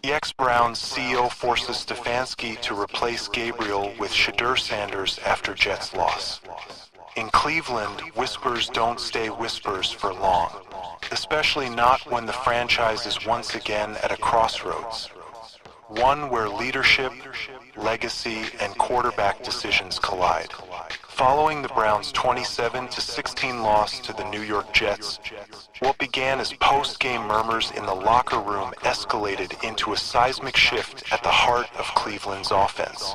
EX-Brown's CEO forces Stefanski to replace Gabriel with Shedeur Sanders after Jets' loss. In Cleveland, whispers don't stay whispers for long, especially not when the franchise is once again at a crossroads. One where leadership, legacy, and quarterback decisions collide. Following the Browns' 27-16 loss to the New York Jets, what began as post-game murmurs in the locker room escalated into a seismic shift at the heart of Cleveland's offense.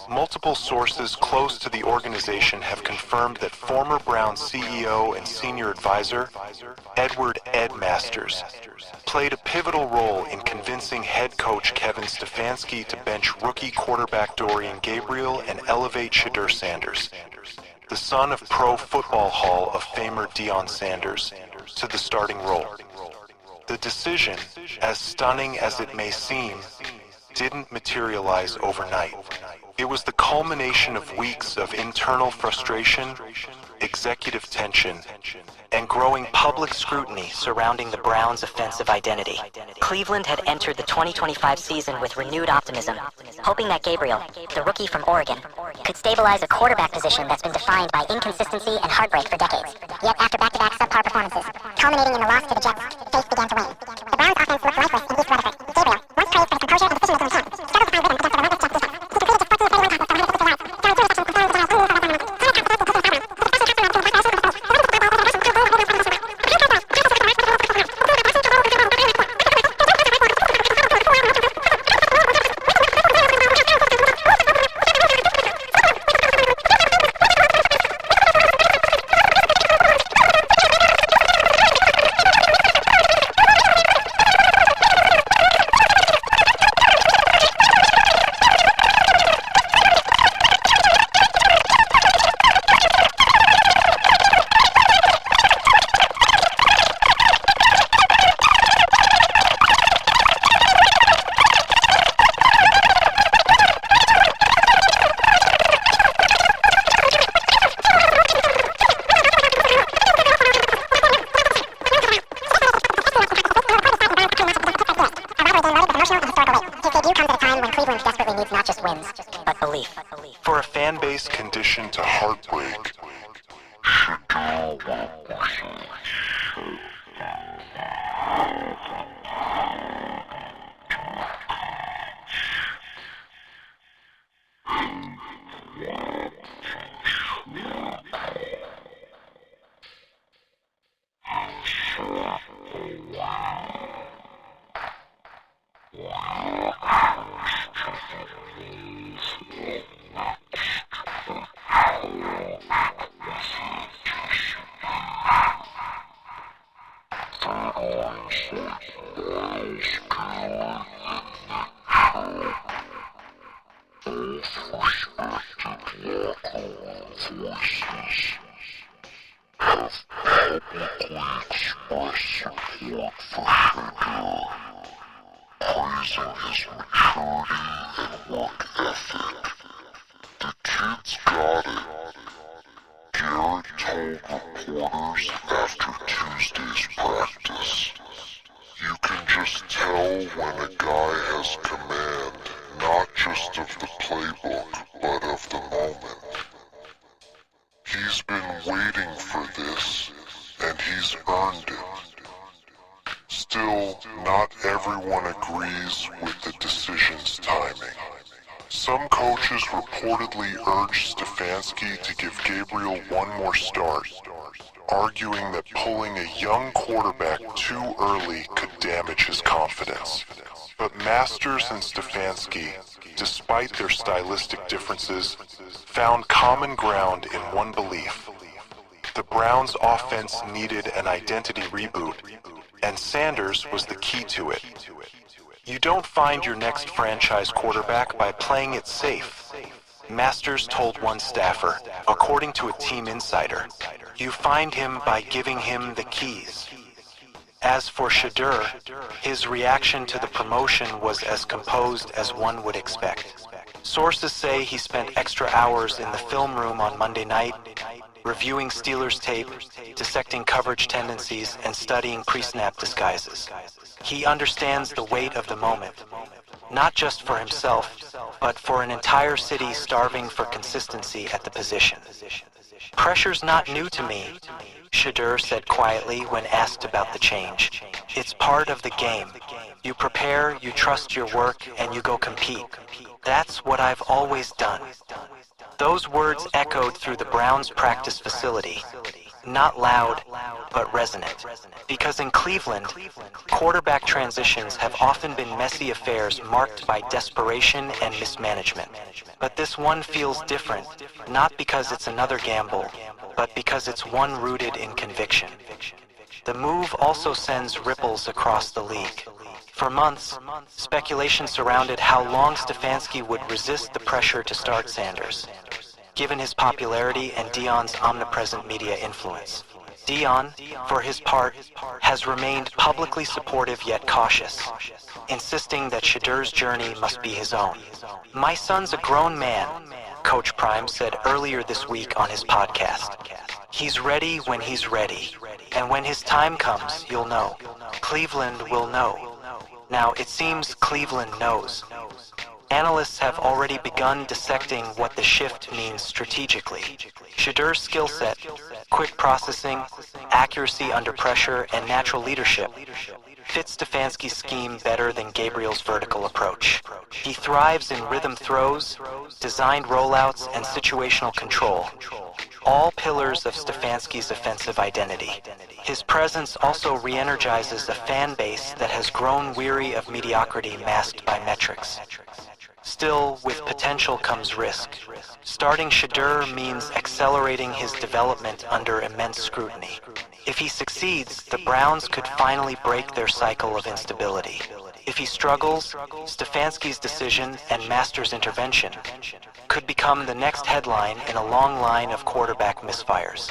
Multiple sources close to the organization have confirmed that former Browns CEO and senior advisor, Edward "Ed" Masters, played a pivotal role in convincing head coach Kevin Stefanski to bench rookie quarterback Dorian Gabriel and elevate Shedeur Sanders, the son of Pro Football Hall of Famer Deion Sanders, to the starting role. The decision, as stunning as it may seem, didn't materialize overnight. It was the culmination of weeks of internal frustration, executive tension, and growing public scrutiny surrounding the Browns' offensive identity. Cleveland had entered the 2025 season with renewed optimism, hoping that Gabriel, the rookie from Oregon, could stabilize a quarterback position that's been defined by inconsistency and heartbreak for decades. Yet after back-to-back subpar performances, culminating in the loss to the Jets, faith began to wane. The Browns' offense looked lifeless in East Rutherford. Gabriel, once praised for his composure and decision-making intent, struggled to find rhythm against the relentless Jets defense. He completed just 14 of 31 passes for 150 yards, throwing 2 interceptions and failing to generate any offensive but belief. For a fan base conditioned to heartbreak, praising his maturity and work ethic. The kid's got it, Garrett told reporters after Tuesday's practice. You can just tell when a guy has command, not just of the playbook, but of the moment. He's been waiting for this, and he's earned it. Still, not everyone agrees with the decision's timing. Some coaches reportedly urged Stefanski to give Gabriel one more start, arguing that pulling a young quarterback too early could damage his confidence. But Masters and Stefanski, despite their stylistic differences, found common ground in one belief. The Browns' offense needed an identity reboot, and Sanders was the key to it. You don't find your next franchise quarterback by playing it safe, Masters told one staffer, according to a team insider. You find him by giving him the keys. As for Shedeur, his reaction to the promotion was as composed as one would expect. Sources say he spent extra hours in the film room on Monday night, reviewing Steelers tape, dissecting coverage tendencies, and studying pre-snap disguises. He understands the weight of the moment, not just for himself, but for an entire city starving for consistency at the position. "Pressure's not new to me," Shedeur said quietly when asked about the change. "It's part of the game. You prepare, you trust your work, and you go compete. That's what I've always done." Those words echoed through the Browns' practice facility, not loud, but resonant. Because in Cleveland, quarterback transitions have often been messy affairs marked by desperation and mismanagement. But this one feels different, not because it's another gamble, but because it's one rooted in conviction. The move also sends ripples across the league. For months, speculation surrounded how long Stefanski would resist the pressure to start Sanders, given his popularity and Dion's omnipresent media influence. Dion, for his part, has remained publicly supportive yet cautious, insisting that Shedeur's journey must be his own. "My son's a grown man," Coach Prime said earlier this week on his podcast. "He's ready when he's ready, and when his time comes, you'll know. Cleveland will know." Now, it seems Cleveland knows. Analysts have already begun dissecting what the shift means strategically. Shedeur's skill set, quick processing, accuracy under pressure, and natural leadership fits Stefanski's scheme better than Gabriel's vertical approach. He thrives in rhythm throws, designed rollouts, and situational control, all pillars of Stefanski's offensive identity. His presence also re-energizes a fan base that has grown weary of mediocrity masked by metrics. Still, with potential comes risk. Starting Shedeur means accelerating his development under immense scrutiny. If he succeeds, the Browns could finally break their cycle of instability. If he struggles, Stefanski's decision and Master's intervention could become the next headline in a long line of quarterback misfires.